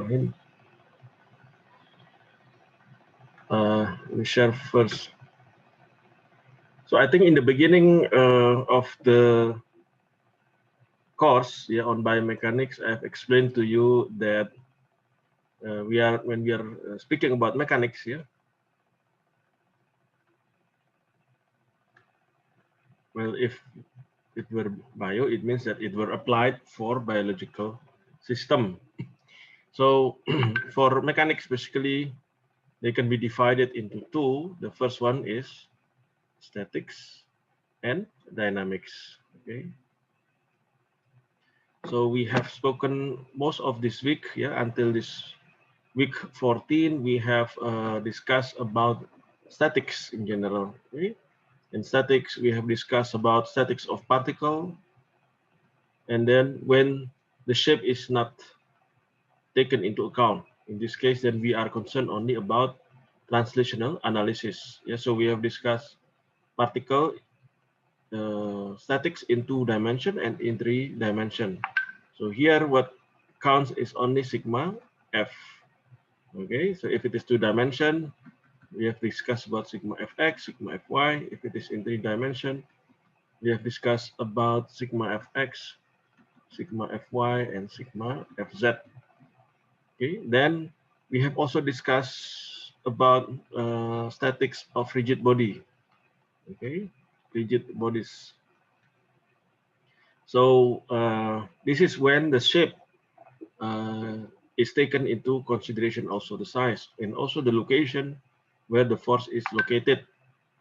Bismillahirrahmanirrahim. We share first. So I think in the beginning of the course, on biomechanics, I've explained to you that when we are speaking about mechanics, well, if it were bio, it means that it were applied for biological system. So for mechanics, basically, they can be divided into two. The first one is statics and dynamics. Okay. So we have spoken most of this week, until this week 14, we have discussed about statics in general. Okay? In statics, we have discussed about statics of particle, and then when the shape is not taken into account. In this case, then we are concerned only about translational analysis. So we have discussed particle statics in 2 dimension and in 3 dimension. So here what counts is only sigma f. Okay, so if it is 2 dimension, we have discussed about sigma fx, sigma fy. If it is in 3 dimension, we have discussed about sigma fx, sigma fy, and sigma fz. Okay, then we have also discussed about statics of rigid body. Okay, rigid bodies. So this is when the shape is taken into consideration, also the size and also the location where the force is located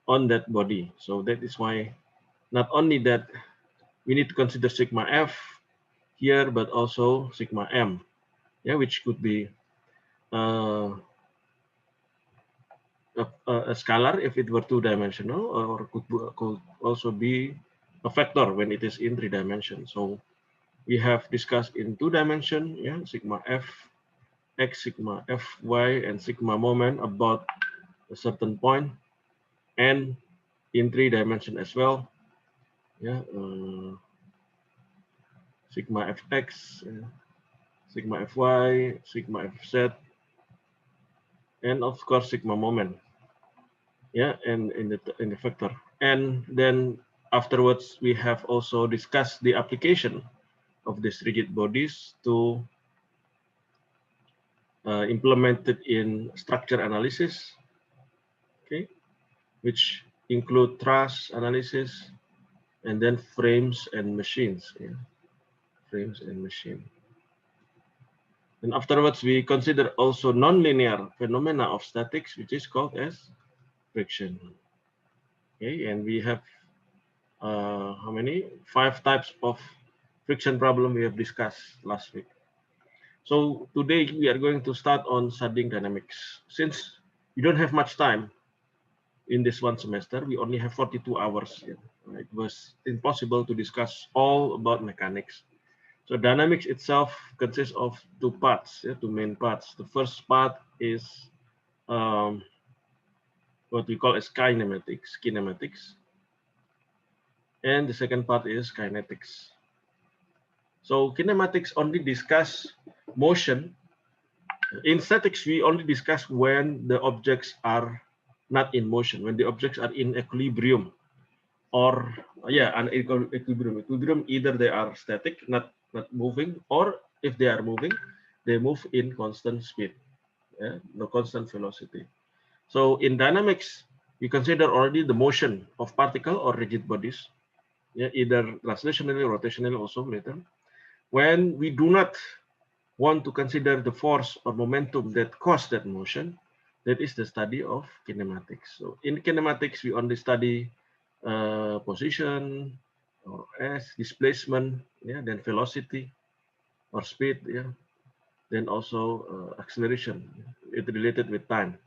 on that body. So that is why not only that we need to consider sigma f here, but also sigma m, which could be a scalar if it were 2-dimensional, or could also be a vector when it is in 3 dimensions. So we have discussed in 2 dimension, sigma f x, sigma fy, and sigma moment about a certain point, and in 3 dimension as well, sigma fx, sigma fy, sigma fz, and of course sigma moment, and in the vector. And then afterwards we have also discussed the application of these rigid bodies to implemented in structure analysis, okay, which include truss analysis, and then frames and machines, frames and machine. And afterwards, we consider also nonlinear phenomena of statics, which is called as friction. Okay, and we have how many? 5 types of friction problem we have discussed last week. So today we are going to start on studying dynamics. Since we don't have much time in this one semester, we only have 42 hours. It was impossible to discuss all about mechanics. So dynamics itself consists of 2 parts, 2 main parts. The first part is what we call as kinematics, and the second part is kinetics. So kinematics only discuss motion. In statics, we only discuss when the objects are not in motion, when the objects are in equilibrium, or an equilibrium. Equilibrium, either they are static, not moving, or if they are moving, they move in constant speed, no constant velocity. So in dynamics, we consider already the motion of particle or rigid bodies, either translationally or rotationally also later. When we do not want to consider the force or momentum that cause that motion, that is the study of kinematics. So in kinematics, we only study position, or displacement, then velocity or speed, then also acceleration, it related with time.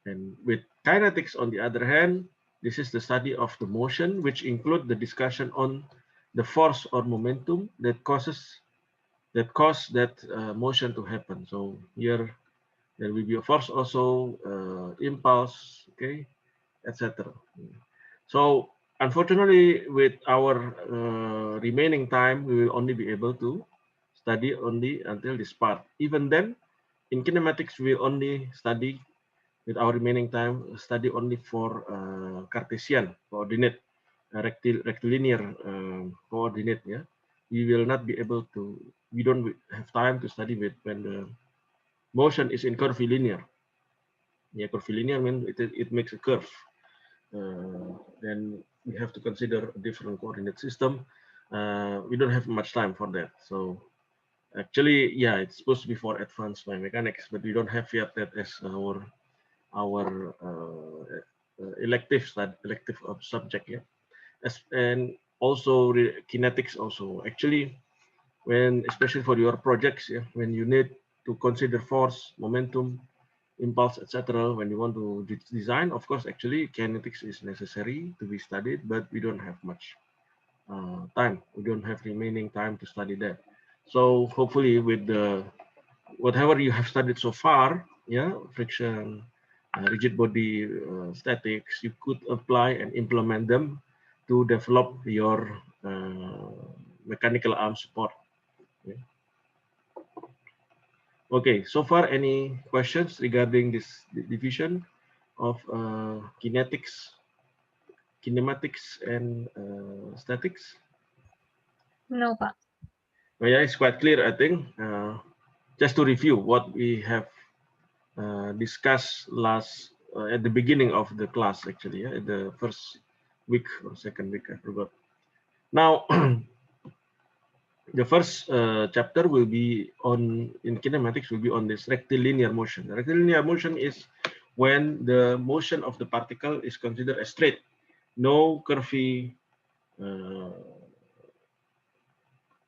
And with kinetics, on the other hand, this is the study of the motion, which include the discussion on the force or momentum that cause that motion to happen. So here there will be a force also, impulse, okay, etc. So unfortunately, with our remaining time, we will only be able to study only until this part. Even then, in kinematics, we only study with our remaining time, study only for Cartesian coordinate, rectilinear coordinate. Yeah, we will not be able to. We don't have time to study with when the motion is in curvilinear. Yeah, curvilinear means it makes a curve. Then we have to consider a different coordinate system. We don't have much time for that. So actually, yeah, it's supposed to be for advanced biomechanics, but we don't have yet that as our elective subject. Yeah, and also kinetics also. Actually, when especially for your projects, yeah, when you need to consider force, momentum, impulse, etc. When you want to design, of course, actually kinetics is necessary to be studied, but we don't have much time. We don't have remaining time to study that. So hopefully, with the whatever you have studied so far, yeah, friction, rigid body, statics, you could apply and implement them to develop your mechanical arm support. Yeah. Okay, so far any questions regarding this division of kinematics, and statics? No, Pak. Well, yeah, it's quite clear, I think. Just to review what we have discussed last at the beginning of the class, actually, yeah, the first week or second week, I forgot. Now, the first chapter will be on in kinematics will be on this rectilinear motion. The rectilinear motion is when the motion of the particle is considered as straight, no curvy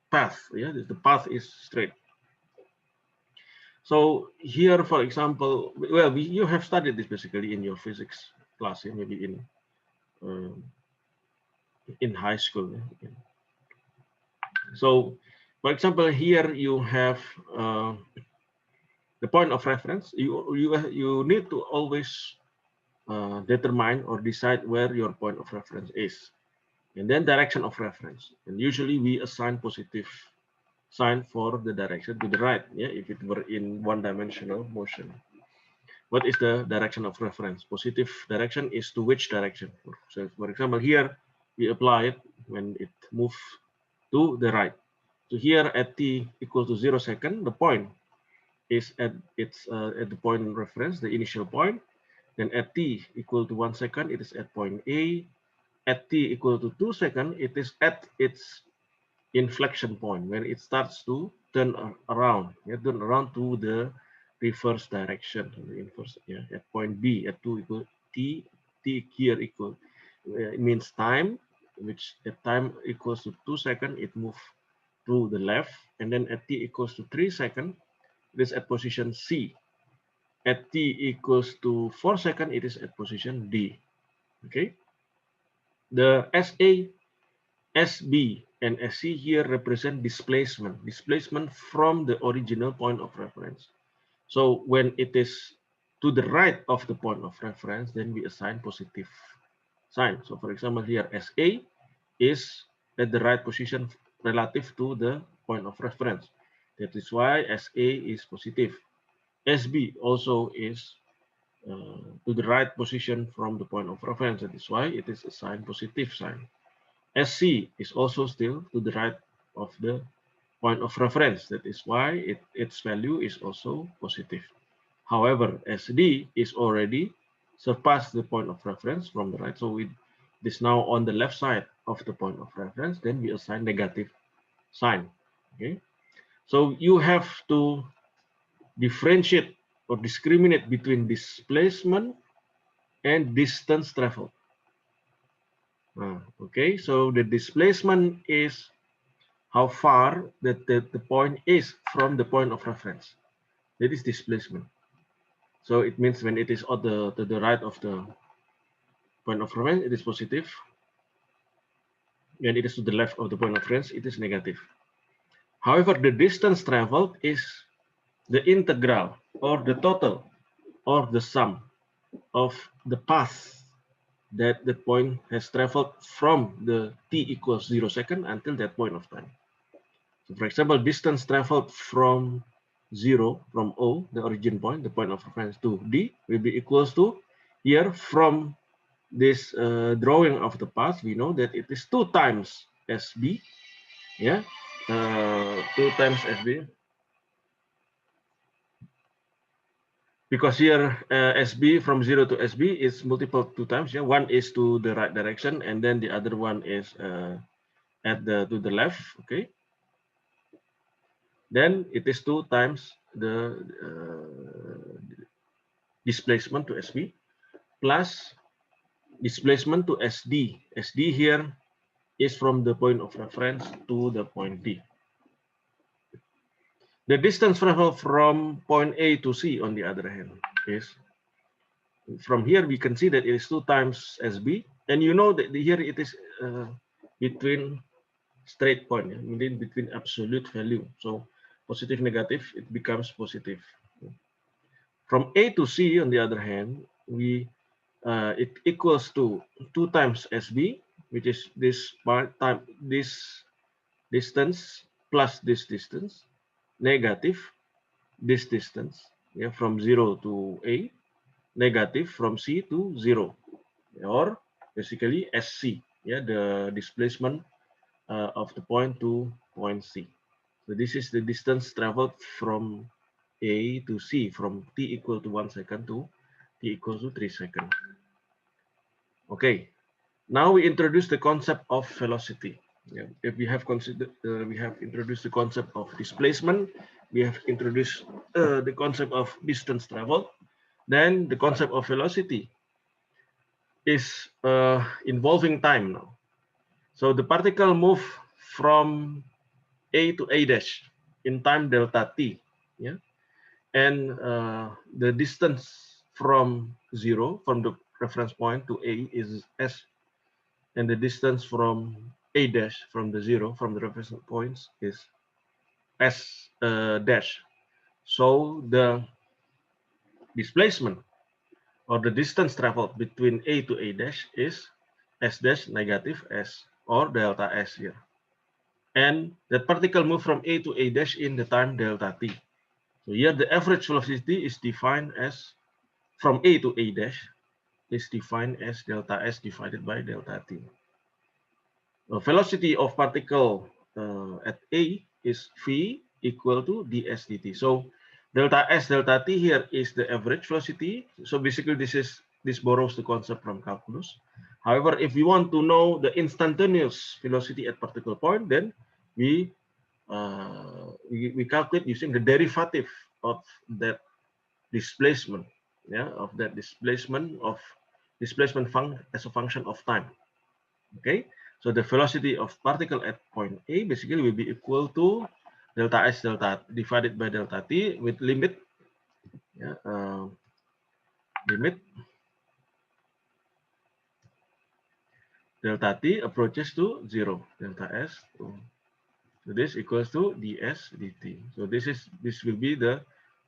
path. Yeah, the path is straight. So here, for example, well, you have studied this basically in your physics class, yeah, maybe in high school. Yeah. So, for example, here you have the point of reference. You need to always determine or decide where your point of reference is, and then direction of reference. And usually we assign positive sign for the direction to the right. Yeah, if it were in one-dimensional motion. What is the direction of reference? Positive direction is to which direction? So, for example, here we apply it when it moves to the right. So here at t equal to 0 second, the point is at the point reference, the initial point. Then at t equal to 1 second, it is at point A. At t equal to 2 seconds, it is at its inflection point when it starts to turn around. Yeah, turn around to the reverse direction. The inverse, yeah, at point B at 2 equal t here equal it means time, which at time equals to 2 seconds, it moves to the left, and then at t equals to 3 seconds, it is at position C. At t equals to 4 seconds, it is at position D. Okay, the SA, SB, and SC here represent displacement from the original point of reference. So when it is to the right of the point of reference, then we assign positive sign. So for example, here SA is at the right position relative to the point of reference. That is why SA is positive. SB also is to the right position from the point of reference. That is why it is assigned positive sign. SC is also still to the right of the point of reference. That is why its value is also positive. However, SD is already surpassed the point of reference from the right. So it is now on the left side of the point of reference. Then we assign negative sign. Okay. So you have to differentiate or discriminate between displacement and distance traveled. Okay, so the displacement is how far the point is from the point of reference. That is displacement. So it means when it is on to the right of the point of reference, it is positive. When it is to the left of the point of reference, it is negative. However, the distance traveled is the integral or the total or the sum of the path that the point has traveled from the t equals 0 second until that point of time. For example, distance traveled from 0, from O, the origin point, the point of reference, to D will be equals to, here from this drawing of the path, we know that it is 2 times SB, yeah, 2 times SB, because here SB from 0 to SB is multiple 2 times, yeah, one is to the right direction and then the other one is to the left, okay. Then it is 2 times the displacement to SB plus displacement to SD. SD here is from the point of reference to the point D. The distance traveled from point A to C, on the other hand, is from here we can see that it is 2 times SB, and you know that here it is between straight point, meaning between absolute value. So positive, negative, it becomes positive. From A to C, on the other hand, it equals to 2 times SB, which is this part time this distance plus this distance, negative this distance, yeah, from 0 to A, negative from C to 0, or basically SC, yeah, the displacement of the point to point C. So this is the distance traveled from A to C, from t equal to 1 second to t equals to 3 seconds. Okay, now we introduce the concept of velocity. Yeah, if we have introduced the concept of displacement, we have introduced the concept of distance traveled, then the concept of velocity is involving time now. So the particle move from A to A dash in time delta t, yeah, and the distance from 0, from the reference point to A, is s, and the distance from A dash, from the 0, from the reference points, is s dash. So the displacement or the distance traveled between A to A dash is s dash negative s, or delta s here. And that particle move from A to A dash in the time delta t. So here the average velocity is defined as, from A to A dash, is defined as delta s divided by delta t. The velocity of particle at A is v equal to ds dt. So delta s delta t here is the average velocity. So basically this borrows the concept from calculus. However, if we want to know the instantaneous velocity at particle point, then we calculate using the derivative of that displacement, yeah, of that displacement as a function of time. Okay, so the velocity of particle at point A basically will be equal to delta s delta divided by delta t with limit, yeah, limit delta t approaches to 0, delta s. So this equals to ds dt. So this will be the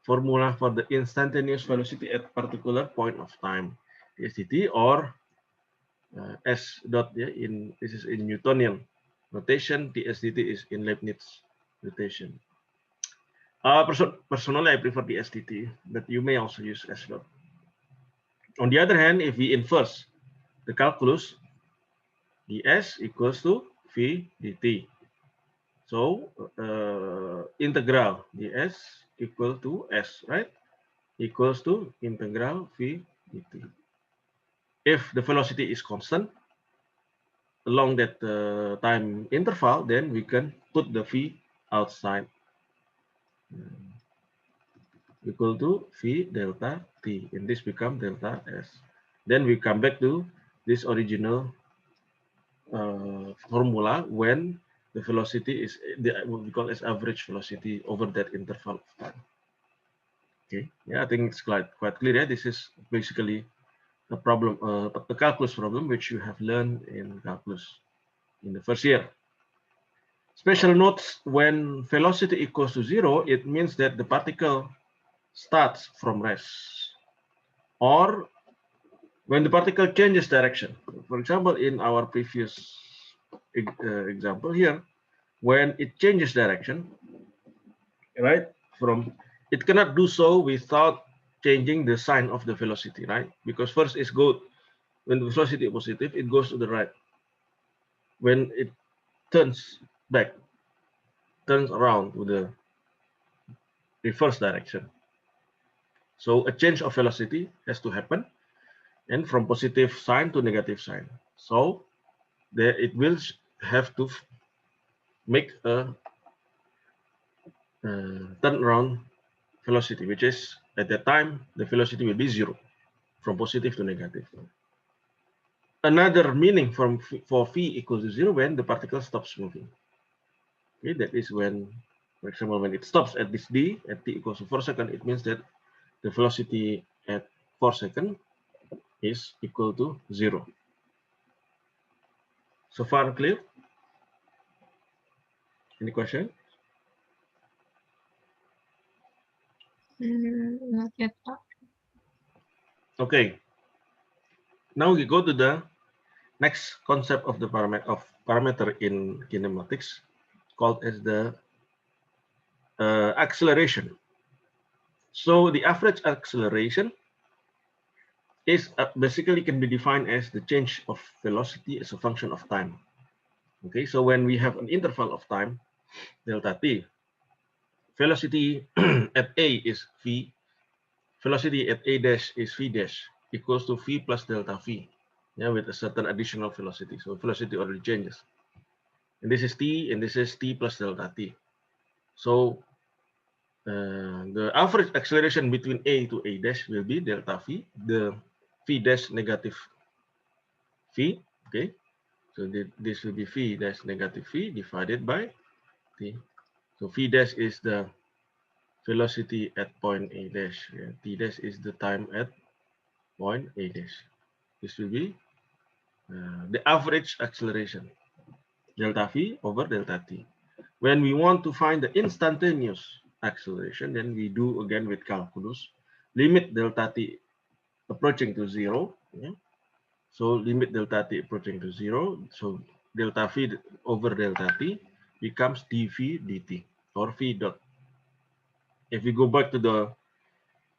formula for the instantaneous velocity at particular point of time, ds dt, or s dot, yeah, this is in Newtonian notation, ds dt is in Leibniz notation. Personally, I prefer ds dt, but you may also use s dot. On the other hand, if we inverse the calculus, ds equals to v dt. So integral ds equal to s, right? Equals to integral v dt. If the velocity is constant along that time interval, then we can put the v outside, equal to v delta t, and this become delta s. Then we come back to this original formula when the velocity is what we call as average velocity over that interval of time. Okay, yeah, I think it's quite clear. Yeah? This is basically a problem, a calculus problem, which you have learned in calculus in the first year. Special notes: when velocity equals to 0, it means that the particle starts from rest, or when the particle changes direction. For example, in our previous example here, when it changes direction, right? It cannot do so without changing the sign of the velocity, right? Because first it's when the velocity is positive, it goes to the right. When it turns back, turns around to the reverse direction. So a change of velocity has to happen, and from positive sign to negative sign. So there it will have to make a turn around velocity, which is at that time the velocity will be 0 from positive to negative. Another meaning for v equals to 0 when the particle stops moving. Okay, that is when, for example, when it stops at this d at t equals to 4 seconds, it means that the velocity at 4 seconds is equal to 0. So far clear? Any question? Not yet, Pak. Okay. Now we go to the next concept of the parameter in kinematics, called as the acceleration. So the average acceleration is basically can be defined as the change of velocity as a function of time. Okay, so when we have an interval of time, delta t, velocity at a is v, velocity at a dash is v dash equals to v plus delta v, yeah, with a certain additional velocity. So velocity already changes. And this is t, and this is t plus delta t. So the average acceleration between a to a dash will be delta v, the v dash negative v. Okay, so this will be v dash negative v divided by t. So v dash is the velocity at point a dash. Yeah. T dash is the time at point a dash. This will be the average acceleration, delta v over delta t. When we want to find the instantaneous acceleration, then we do again with calculus, limit delta t approaching to 0. Yeah? So limit delta t approaching to 0. So delta v over delta t becomes dv dt or v dot. If we go back to the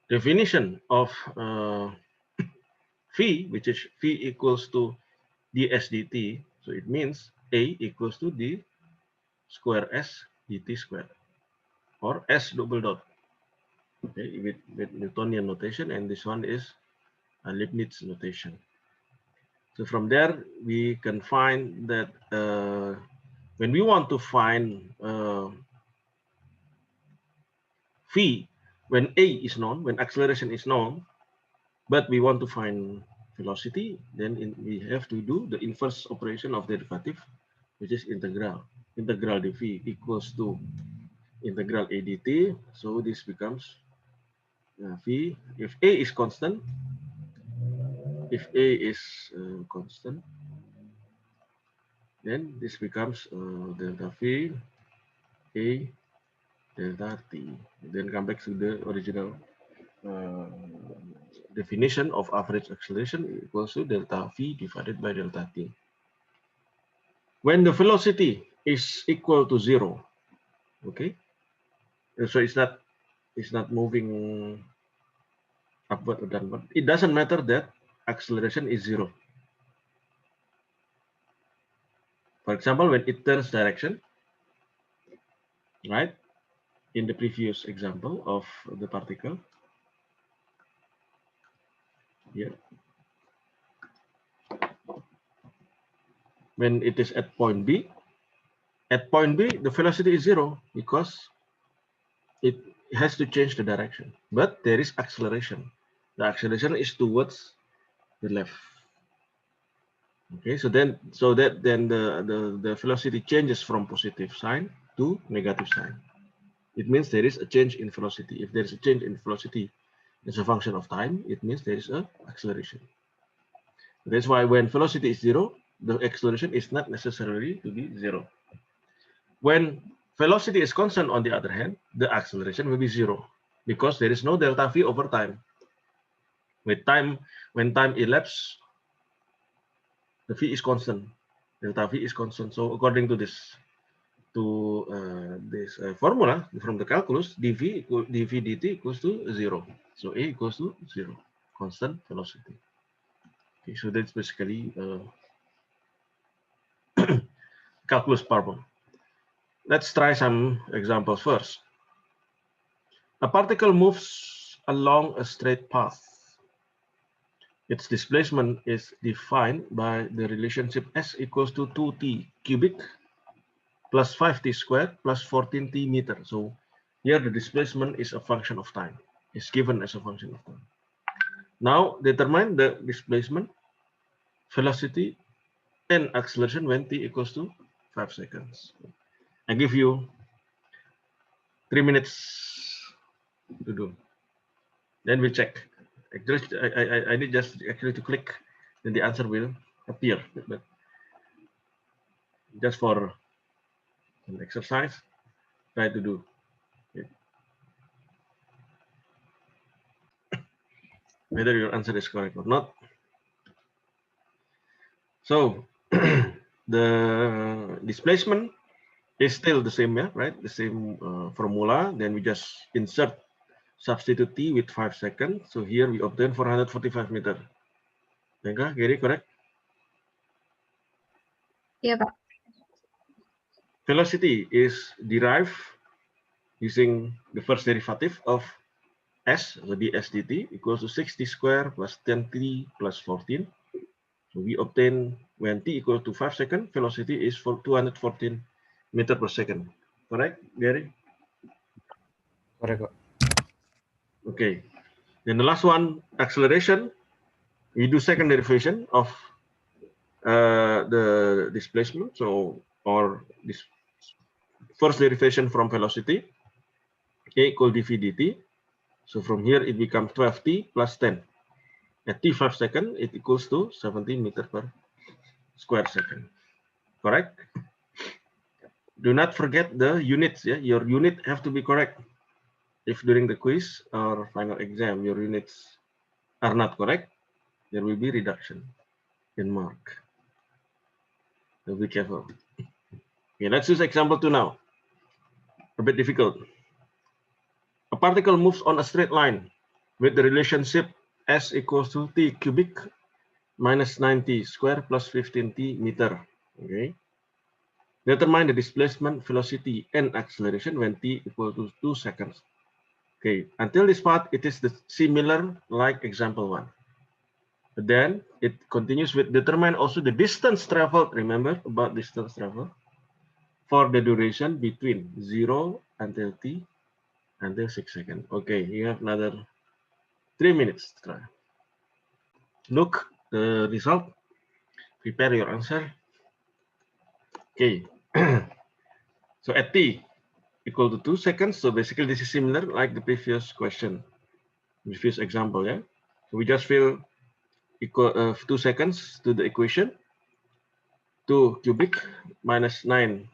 definition of v, which is v equals to ds dt, so it means a equals to d square s dt squared, or s double dot, okay, with Newtonian notation, and this one is a Leibniz notation. So from there we can find that when we want to find v, when a is known, when acceleration is known, but we want to find velocity, then we have to do the inverse operation of derivative, which is integral dv equals to integral a dt. So this becomes v, if a is constant, constant, then this becomes delta v a delta t. Then come back to the original definition of average acceleration equals to delta v divided by delta t. When the velocity is equal to 0, okay, so it's not moving upward or downward. It doesn't matter that acceleration is 0. For example, when it turns direction, right, in the previous example of the particle here, when it is at point B, the velocity is 0 because it has to change the direction, but there is acceleration. The acceleration is towards the left. Okay, so then the velocity changes from positive sign to negative sign. It means there is a change in velocity. If there is a change in velocity as a function of time, it means there is a acceleration. That's why when velocity is 0, the acceleration is not necessarily to be 0. When velocity is constant, on the other hand, the acceleration will be 0 because there is no delta v over time. With time, when time elapses, the v is constant. Delta v is constant. So according to this to this formula from the calculus, dv dt equals to 0. So A equals to 0, constant velocity. Okay, so that's basically calculus problem. Let's try some examples first. A particle moves along a straight path. Its displacement is defined by the relationship s equals to 2t cubic plus 5t squared plus 14t meter. So here the displacement is a function of time. It's given as a function of time. Now determine the displacement, velocity, and acceleration when t equals to 5 seconds. I give you 3 minutes to do. Then we check. Actually, I need just actually to click, then the answer will appear. But just for an exercise, try to do. Okay. Whether your answer is correct or not. So the displacement is still the same, yeah, right? The same formula. Then we just insert substitute t with 5 seconds. So here we obtain 445 meter. Megha, Gary, correct? Iya, Pak. Velocity is derived using the first derivative of s, so ds dt equals to 6t squared plus 10t plus 14. So we obtain when t equals to 5 seconds, velocity is for 214 meter per second. Correct, Gary? Correct. Okay. Then the last one, acceleration. We do second derivation of the displacement. So, or this first derivation from velocity, a equal dv dt. So from here it becomes 12t plus 10. At t 5 seconds, it equals to 17 meter per square second. Correct? Do not forget the units. Yeah, your unit have to be correct. If during the quiz or final exam your units are not correct, there will be reduction in mark. So be careful. Okay, let's use example 2 now. A bit difficult. A particle moves on a straight line with the relationship s equals to t cubic minus 9t squared plus 15t meter. Okay. Determine the displacement, velocity, and acceleration when t equal to 2 seconds. Okay, until this part, it is the similar like example 1. But then it continues with determine also the distance traveled. Remember about distance traveled for the duration between 0 until t until 6 seconds. Okay, you have another 3 minutes to try. Look the result. Prepare your answer. Okay. So at t equal to 2 seconds. So basically this is similar like the previous question, previous example, yeah. So we just fill equal 2 seconds to the equation. 2 cubic minus 9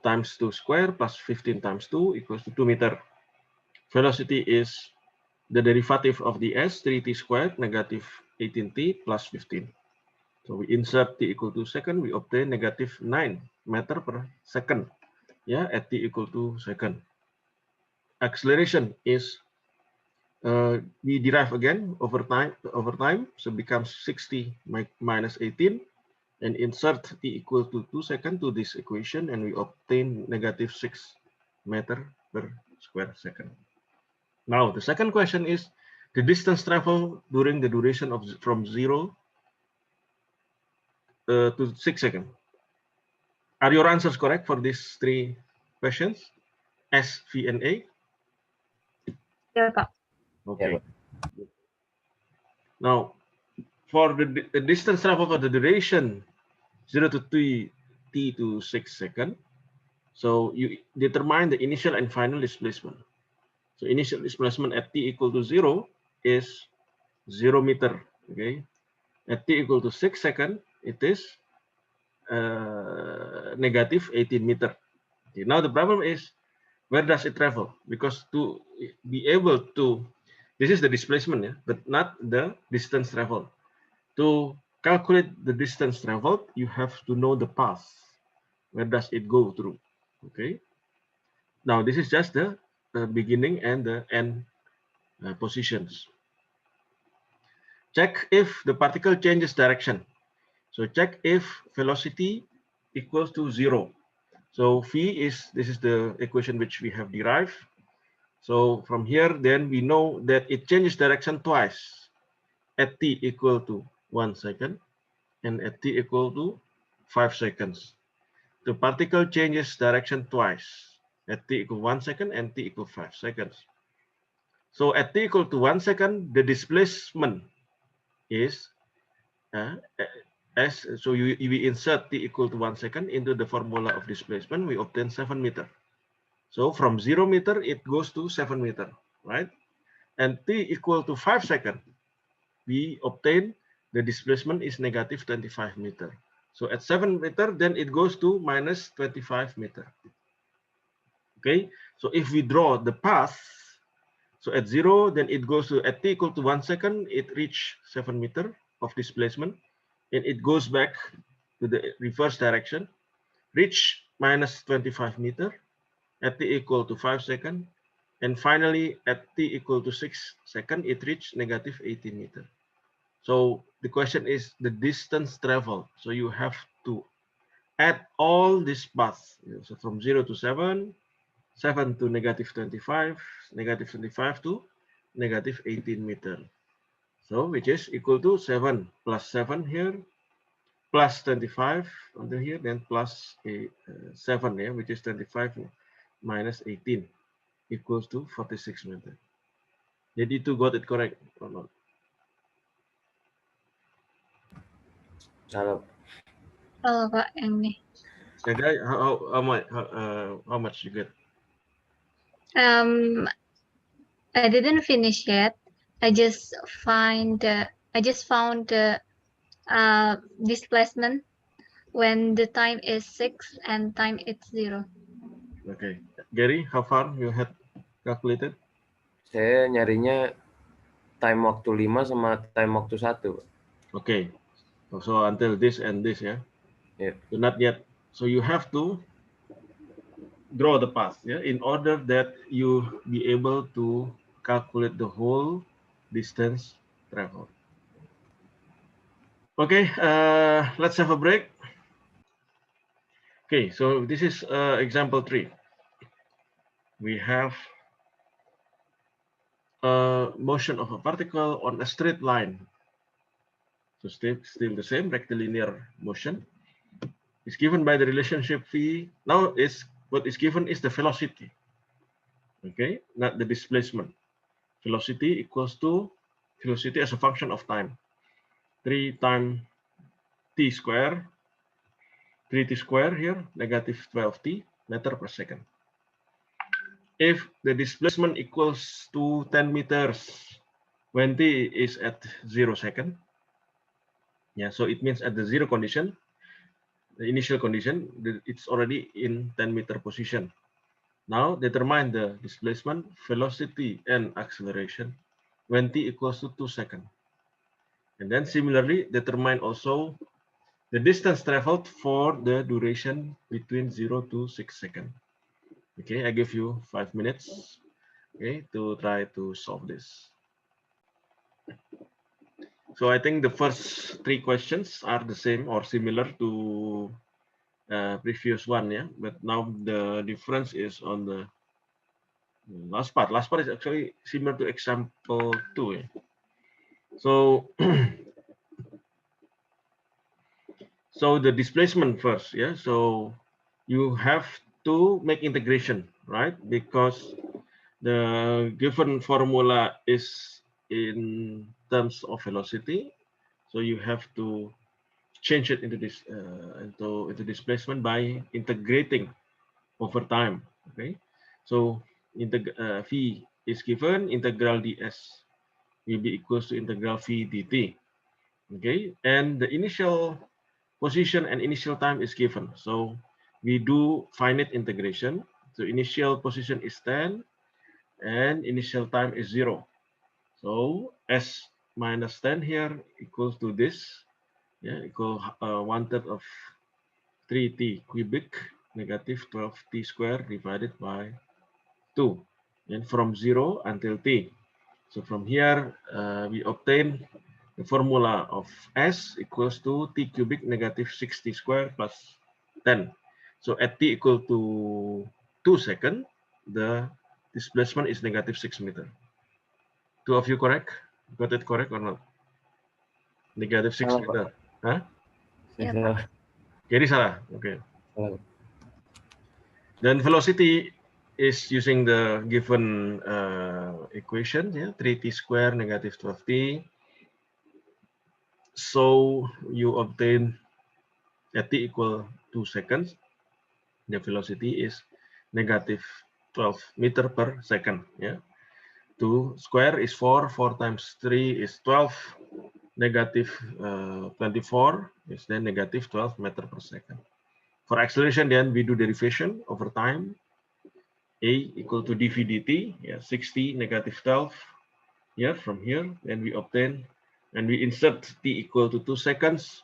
times 2 square plus 15 times 2 equals to 2 meter. Velocity is the derivative of the s, 3t squared negative 18t plus 15. So we insert t equal to second, we obtain negative 9 meter per second. Yeah, at t equal to second. Acceleration is we derive again over time, so becomes 60 minus 18, and insert t equal to 2 seconds to this equation, and we obtain negative 6 meter per square second. Now the second question is the distance traveled during the duration of from 0 to 6 seconds. Are your answers correct for these 3 questions? S, V, and A? Iya, Pak. Okay. Now, for the distance traveled for the duration 0 to t to 6 seconds, so you determine the initial and final displacement. So initial displacement at t equal to 0 is 0 meter. Okay. At t equal to 6 seconds, it is negative 18 meter. Okay. Now the problem is, where does it travel? Because to be able to, this is the displacement, yeah, but not the distance traveled. To calculate the distance traveled, you have to know the path. Where does it go through? Okay. Now this is just the beginning and the end positions. Check if the particle changes direction. So check if velocity equals to 0. So this is the equation which we have derived. So from here, then we know that it changes direction twice at t equal to 1 second and at t equal to 5 seconds. The particle changes direction twice at t equal 1 second and t equal 5 seconds. So at t equal to 1 second, the displacement is so we insert t equal to 1 second into the formula of displacement, we obtain 7 meter. So from 0 meter, it goes to 7 meter, right? And t equal to 5 seconds, we obtain the displacement is negative 25 meter. So at 7 meter, then it goes to minus 25 meter. Okay, so if we draw the path, so at 0, then it goes to, at t equal to 1 second, it reach 7 meter of displacement, and it goes back to the reverse direction, reach minus 25 meter, at t equal to 5 seconds, and finally at t equal to 6 seconds, it reached negative 18 meter. So the question is the distance traveled. So you have to add all these paths. So from 0 to 7, 7 to negative 25, negative 25 to negative 18 meter. So which is equal to 7 plus 7 here, plus 25 under here, then plus 7 here, which is 25 minus 18 equals to 46 meter. Did you two got it correct or not? Salah. Kalau Pak yang ini. Yeah, guys, how much you get? I didn't finish yet. I just found the displacement when the time is 6 and time is 0. Okay, Gary, how far you had calculated? Saya nyarinya time waktu 5 sama time waktu 1. Okay, so until this and this, yeah? Yeah. So not yet. So you have to draw the path, yeah, in order that you be able to calculate the whole distance traveled. Okay, let's have a break. Okay, so this is example 3. We have a motion of a particle on a straight line. So still the same rectilinear motion. It's given by the relationship v. Now what is given is the velocity. Okay, not the displacement. Velocity equals to velocity as a function of time. 3 times t square. 3t square here, negative 12t meter per second. If the displacement equals to 10 meters when t is at 0 second, yeah, so it means at the 0 condition, the initial condition, it's already in 10 meter position. Now determine the displacement, velocity, and acceleration when t equals to 2 seconds. And then similarly, determine also the distance traveled for the duration between 0 to 6 seconds. Okay, I give you 5 minutes, okay, to try to solve this. So I think the first 3 questions are the same or similar to previous one, yeah. But now the difference is on the last part. Last part is actually similar to example 2. Yeah? So, so the displacement first, yeah. So you have to make integration, right? Because the given formula is in terms of velocity, so you have to change it into this into displacement by integrating over time. Okay, so v is given, integral ds will be equals to integral v dt. Okay, and the initial position and initial time is given. So we do finite integration. So initial position is 10 and initial time is 0. So s minus 10 here equals to this, yeah, equal 1/3 of 3t cubic negative 12t square divided by 2, and from 0 until t. So from here, we obtain the formula of S equals to t cubic negative 6t square plus 10. So at t equal to 2 seconds, the displacement is negative 6 meter. Two of you correct? Got it correct or not? Negative 6 Salah, Pak. meter. Huh? Ya, Salah. Jadi salah. Okay. Salah. Then velocity is using the given equation, yeah, 3t square negative 12t. So you obtain at t equal 2 seconds, the velocity is negative 12 meter per second. Yeah, 2 square is 4, 4 times 3 is 12, negative 24 is then negative 12 meter per second. For acceleration, then we do derivation over time. A equal to dv dt, yeah, 60 negative 12. Yeah, from here, then we obtain, and we insert t equal to 2 seconds.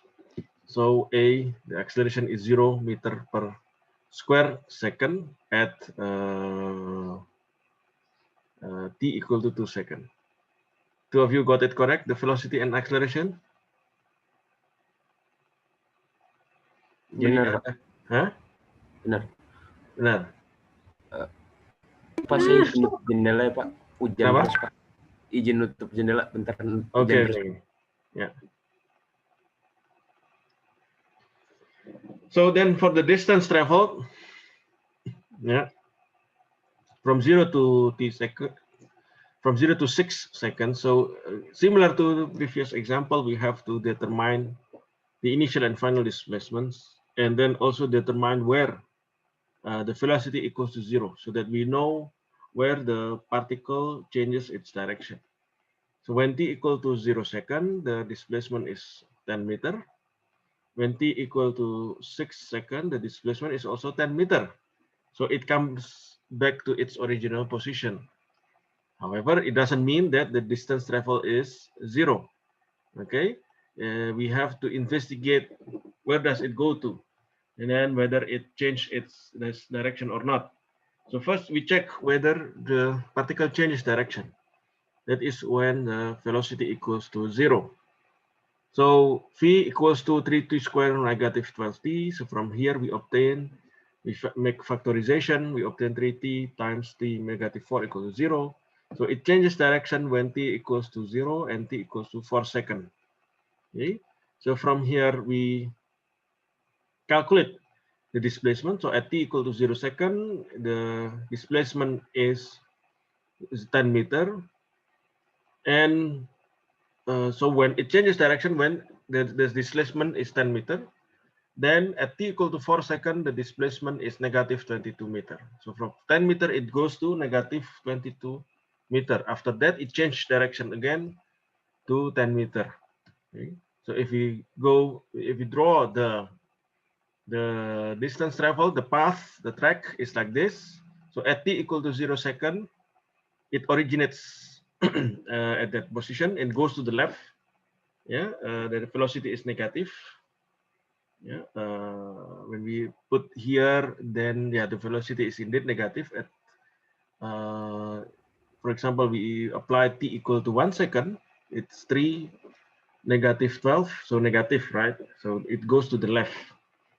So A, the acceleration is 0 meter per square second at t equal to 2 seconds. Two of you got it correct, the velocity and acceleration? Benar, Pak. Hah? Benar. Benar. Pas saya nutup jendela ya, Pak. Hujan Kenapa? terus, Pak. Izin nutup jendela bentar. Hujan Okay, terus. okay. Yeah. So then for the distance traveled, yeah, from 0 to t second, from 0 to 6 seconds. So similar to the previous example, we have to determine the initial and final displacements, and then also determine where the velocity equals to 0, so that we know where the particle changes its direction. So when t equal to 0 second, the displacement is 10 meter. When t equal to 6 second, the displacement is also 10 meter. So it comes back to its original position. However, it doesn't mean that the distance traveled is 0. Okay, we have to investigate where does it go to, and then whether it changed its direction or not. So first we check whether the particle changes direction. That is when the velocity equals to 0. So v equals to 3t square negative 12t. So from here we obtain, we make factorization, we obtain 3t times t negative 4 equal to 0. So it changes direction when t equals to 0 and t equals to 4 seconds. Okay. So from here we calculate the displacement. So at t equal to 0 second, the displacement is 10 meter. And so when it changes direction, when the displacement is 10 meter, then at t equal to 4 seconds, the displacement is negative 22 meter. So from 10 meter, it goes to negative 22 meter. After that, it changed direction again to 10 meter. Okay. So if we draw the distance traveled, the path, the track is like this. So at t equal to 0 second, it originates at that position and goes to the left. Yeah, the velocity is negative. Yeah, when we put here, then yeah, the velocity is indeed negative. At for example, we apply t equal to 1 second, it's 3 negative 12, so negative, right? So it goes to the left.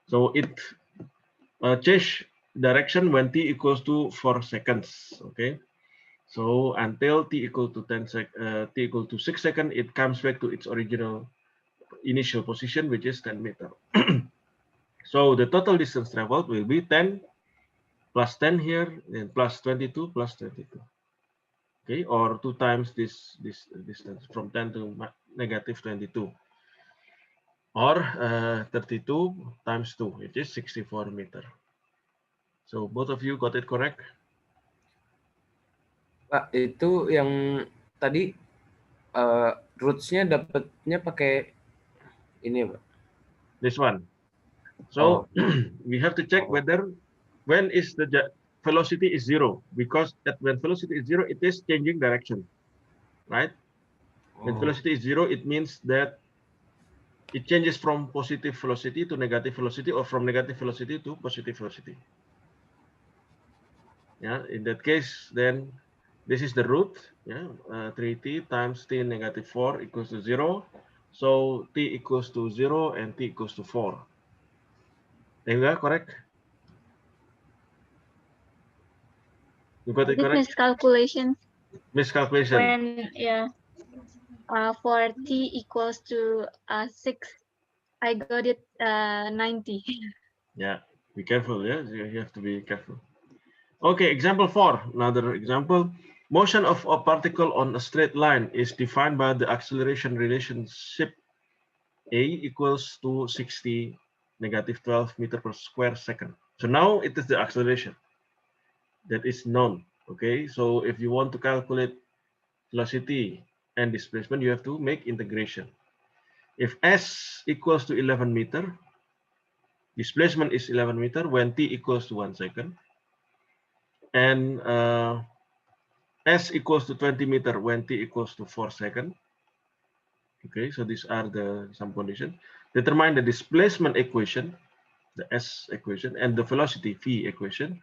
So it change direction when t equals to 4 seconds. Okay. So until t equal to t equal to 6 seconds, it comes back to its original initial position, which is 10 meter. So the total distance traveled will be 10 plus 10 here, and plus 22 plus 22. Okay, or 2 times this distance from 10 to negative 22, or 32 times 2, which is 64 meter. So both of you got it correct? Pak, itu yang tadi roots-nya dapatnya pakai ini ya, Pak? This one. So we have to check whether when is the velocity is 0, because when velocity is 0, it is changing direction, right? When velocity is 0, it means that It changes from positive velocity to negative velocity, or from negative velocity to positive velocity. Yeah, in that case, then this is the root. Yeah, 3t times t negative 4 equals to 0. So t equals to 0 and t equals to 4. Enggak, correct? You got it This correct? miscalculation Miscalculation. when for t equals to 6, I got it 90. Yeah, be careful. Yeah, you have to be careful. Okay, example 4. Another example. Motion of a particle on a straight line is defined by the acceleration relationship A equals to 60 negative 12 meter per square second. So now it is the acceleration that is known. Okay, so if you want to calculate velocity and displacement, you have to make integration. If s equals to 11 meter, displacement is 11 meter when t equals to 1 second, and s equals to 20 meter when t equals to 4 seconds. Okay, so these are the some conditions. Determine the displacement equation, the s equation, and the velocity v equation.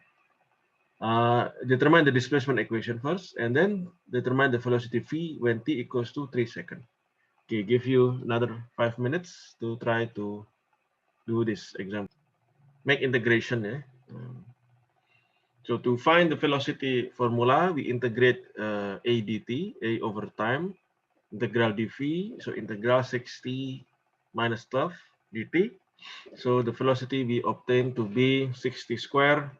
Determine the displacement equation first, and then determine the velocity v when t equals to 3 seconds. Okay, give you another 5 minutes to try to do this example. Make integration. So to find the velocity formula, we integrate a dt, a over time, integral dv, so integral 60 minus 12 dt. So the velocity we obtain to be 60 square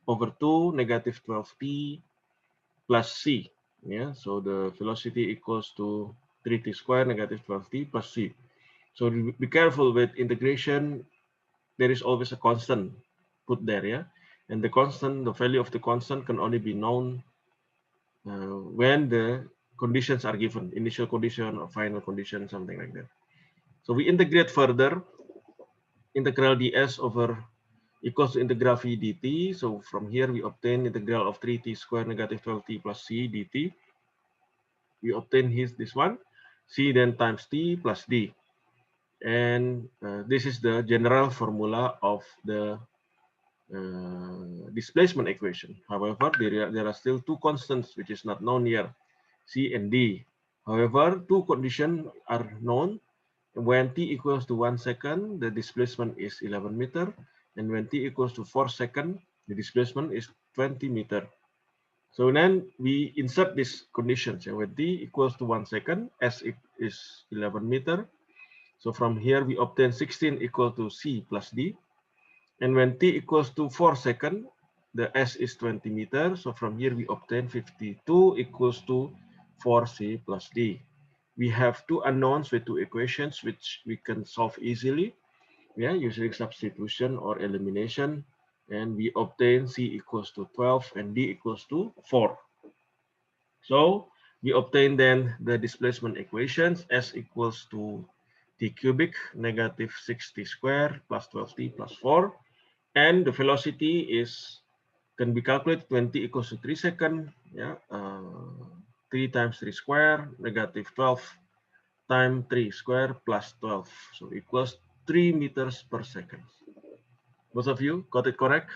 over 2 negative 12t plus c. Yeah, so the velocity equals to 3t square negative 12t plus c. So be careful with integration. There is always a constant put there, yeah, and the constant, the value of the constant can only be known when the conditions are given, initial condition or final condition, something like that. So we integrate further, integral ds over equals to integral v dt. So from here we obtain integral of 3t square negative 12t plus c dt. We obtain this one, c then times t plus d. And this is the general formula of the displacement equation. However, there are still two constants which is not known here, c and d. However, two conditions are known. When t equals to 1 second, the displacement is 11 meter. And when t equals to 4 seconds, the displacement is 20 meter. So then we insert these conditions. When t equals to 1 second, s is 11 meter. So from here we obtain 16 equal to c plus d. And when t equals to 4 seconds, the s is 20 meters. So from here we obtain 52 equals to 4c plus d. We have two unknowns with two equations which we can solve easily, yeah, using substitution or elimination. And we obtain c equals to 12 and d equals to 4. So we obtain then the displacement equations. S equals to t cubic negative 60 square plus 12t plus 4. And the velocity is can be calculated when t equals to 3 seconds. Yeah, 3 times 3 square negative 12 times 3 square plus 12. So equals 3 meters per second. Most of you got it correct?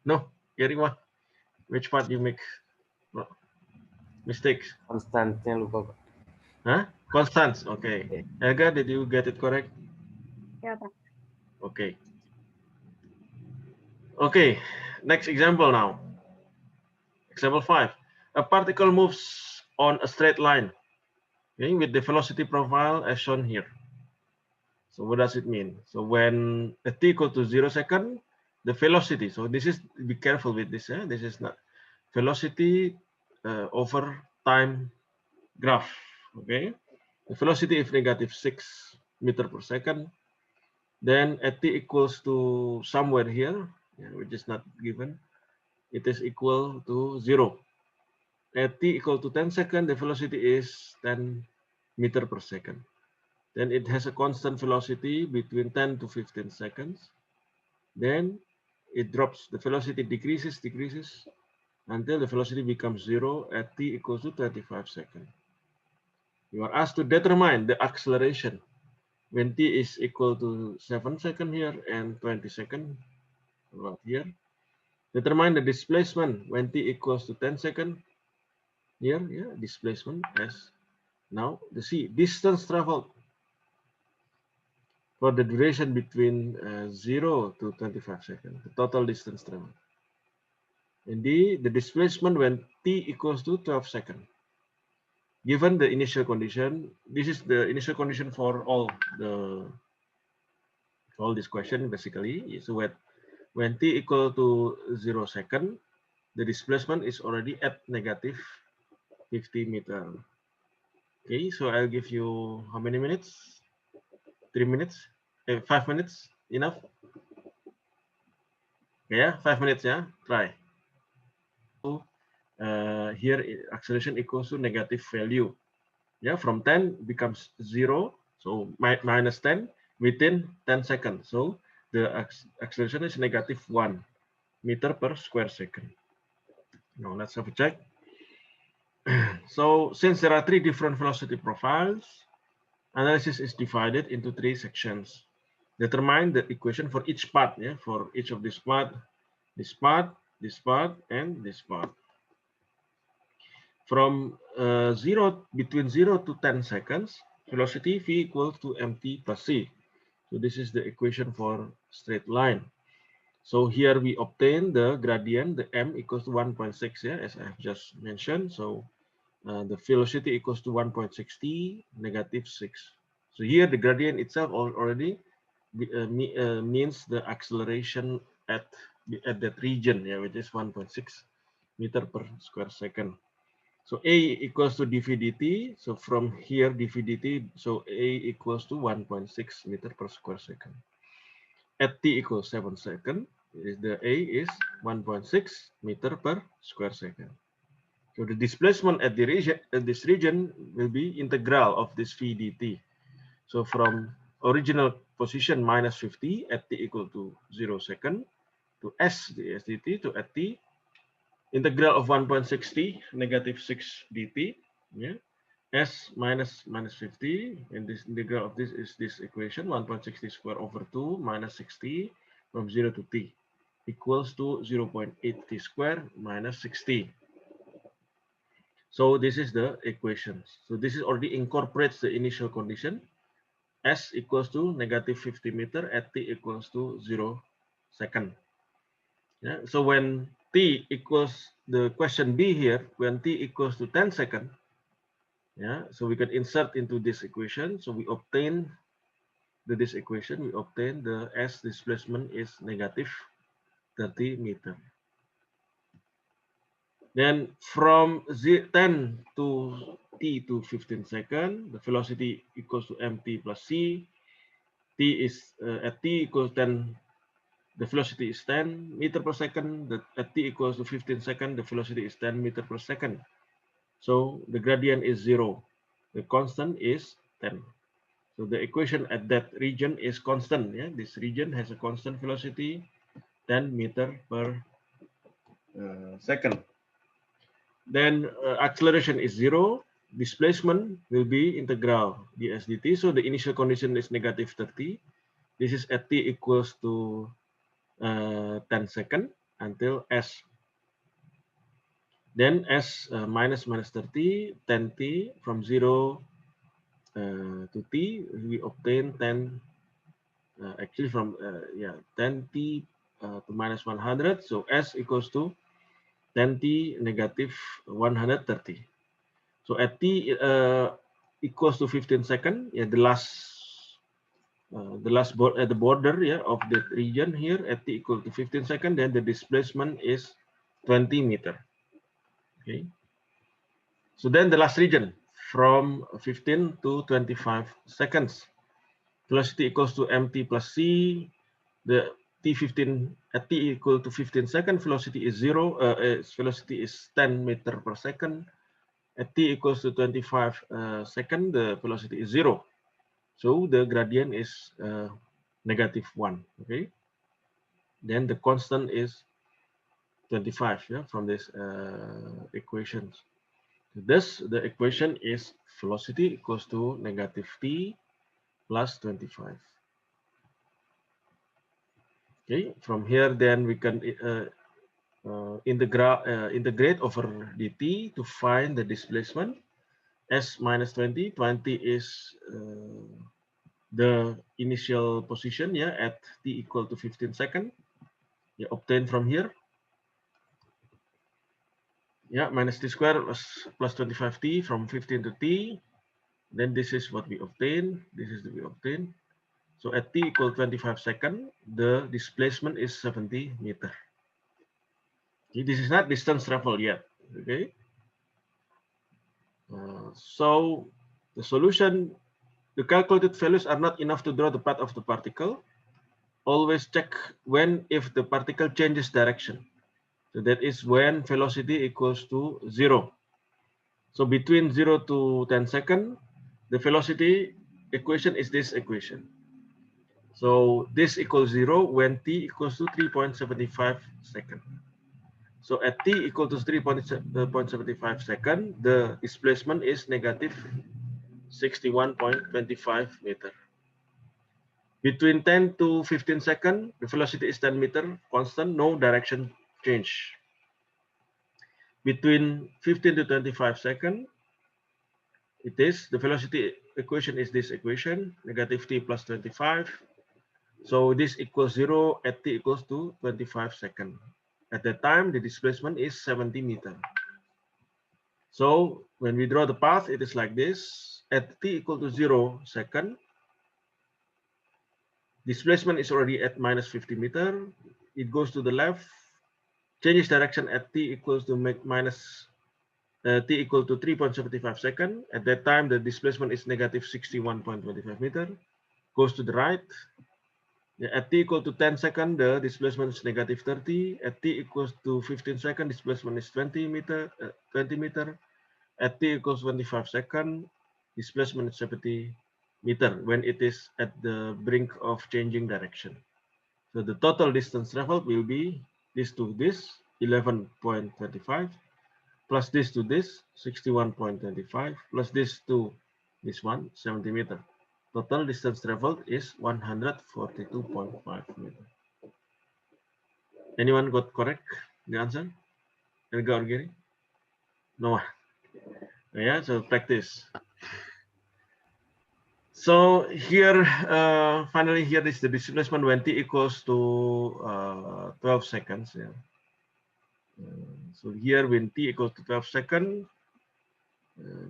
No? Gary, what? Which part you make mistakes? Konstantnya lupa, Pak. Huh? Constance. Okay. Okay. Helga, did you get it correct? Yeah, Pak. Okay. Okay. Next example now. Example 5. A particle moves on a straight line, okay, with the velocity profile as shown here. So what does it mean? So when at t equal to 0 second, the velocity, so this is, be careful with this, this is not velocity over time graph, okay? The velocity is negative 6 meter per second. Then at t equals to somewhere here, which is not given, it is equal to 0. At t equal to 10 seconds, the velocity is 10 meter per second. Then it has a constant velocity between 10 to 15 seconds. Then it drops, the velocity decreases until the velocity becomes 0 at t equals to 25 seconds. You are asked to determine the acceleration when t is equal to 7 seconds here and 20 seconds right here. Determine the displacement when t equals to 10 seconds here, yeah, displacement as now the c distance traveled for the duration between 0 to 25 seconds, the total distance traveled. And d, the displacement when t equals to 12 seconds. Given the initial condition, this is the initial condition for all this question basically. So when t equal to 0 second, the displacement is already at negative 50 meter. Okay, so I'll give you how many minutes? 3 minutes? 5 minutes? Enough? Yeah, 5 minutes, yeah? Try. So, here acceleration equals to negative value. Yeah, from 10 becomes 0. So minus 10 within 10 seconds. So the acceleration is negative 1 meter per square second. Now let's have a check. So since there are 3 different velocity profiles, analysis is divided into 3 sections. Determine the equation for each part, yeah, for each of this part, this part, this part, and this part. From between 0 to 10 seconds, velocity v equals to mt plus c. So this is the equation for straight line. So here we obtain the gradient, the m equals to 1.6, yeah, as I've just mentioned. So the velocity equals to 1.60 negative 6. So here the gradient itself already means the acceleration at that region, yeah, which is 1.6 meter per square second. So a equals to dv dt. So from here dv dt, so a equals to 1.6 meter per square second. At t equals 7 seconds, the a is 1.6 meter per square second. So the displacement at the region, this region will be integral of this v dt. So from original position minus 50 at t equal to 0 second to s ds dt to at t, integral of 1.60 negative 6 dt, yeah, s minus 50, and this integral of this is this equation 1.60 square over 2 minus 60 from 0 to t equals to 0.8 t square minus 60. So this is the equation. So this is already incorporates the initial condition. S equals to negative 50 meter at t equals to 0 second. Yeah. So when t equals the question B here, when t equals to 10 second, yeah, so we can insert into this equation. So we obtain this equation, we obtain the S displacement is negative 30 meter. Then from 10 to t to 15 second, the velocity equals to mt plus c. T is at t equals 10, the velocity is 10 meter per second. At t equals to 15 second, the velocity is 10 meter per second. So the gradient is 0. The constant is 10. So the equation at that region is constant. Yeah, this region has a constant velocity 10 meter per second. Then acceleration is 0. Displacement will be integral ds dt. So the initial condition is negative 30. This is at t equals to 10 seconds until s. Then s minus 30, 10t from 0 to t, we obtain 10, actually from 10t to minus 100. So s equals to 10t negative 130. So at t equals to 15 seconds, yeah, the last at the border, yeah, of the region here at t equal to 15 seconds, then the displacement is 20 meter. Okay. So then the last region from 15 to 25 seconds. Velocity equals to mt plus c. The t15 at t equal to 15 seconds, velocity is 0. Velocity is 10 meter per second. At t equals to 25 seconds, the velocity is 0. So the gradient is negative 1. Okay. Then the constant is 25, yeah, from this equations. Thus, the equation is velocity equals to negative t plus 25. Okay, from here then we can integrate over dt to find the displacement. S minus 20. 20 is the initial position, yeah, at t equal to 15 seconds. Yeah, obtained from here. Yeah, minus t squared plus 25t from 15 to t. Then this is what we obtain. This is what we obtain. So at t equal 25 seconds, the displacement is 70 meter. Okay, this is not distance travel yet. Okay. So the solution, the calculated values are not enough to draw the path of the particle. Always check when if the particle changes direction. So that is when velocity equals to 0. So between 0 to 10 seconds, the velocity equation is this equation. So this equals 0 when t equals to 3.75 seconds. So at t equal to 3.75 seconds, the displacement is negative 61.25 meter. Between 10 to 15 seconds, the velocity is 10 meter, constant, no direction change. Between 15 to 25 seconds, it is the velocity equation is this equation, negative t plus 25. So this equals 0 at t equals to 25 seconds. At that time, the displacement is 70 meter. So when we draw the path, it is like this. At t equal to 0 second, displacement is already at minus 50 meter. It goes to the left, changes direction at t equals to minus t equal to 3.75 seconds. At that time, the displacement is negative 61.25 meter. Goes to the right. At t equal to 10 seconds, the displacement is negative 30. At t equals to 15 seconds, displacement is 20 meter. At t equals 25 seconds, displacement is 70 meter when it is at the brink of changing direction. So the total distance traveled will be this to this, 11.25, plus this to this, 61.25, plus this to this one, 70 meter. Total distance traveled is 142.5 meter. Anyone got correct the answer? Elga or Gary? No. Yeah, so practice. So here, finally, here is the displacement when t equals to 12 seconds. Yeah. So here when t equals to 12 seconds,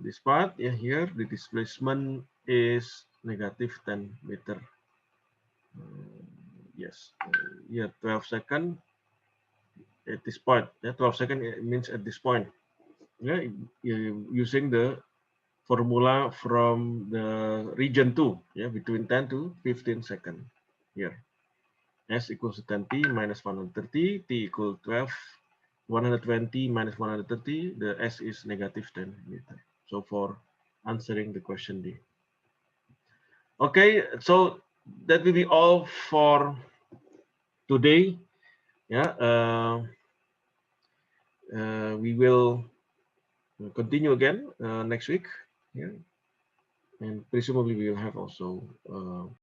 this part, yeah, here the displacement is negative 10 meter. Yes, here 12 seconds at this point. Yeah, 12 seconds means at this point. Yeah, using the formula from the region 2, yeah, between 10 to 15 seconds here. S equals to 10t minus 130, t equal 12, 120 minus 130, the S is negative 10 meter. So for answering the question D. Okay, so that will be all for today. Yeah, we will continue again next week. Yeah, and presumably we will have also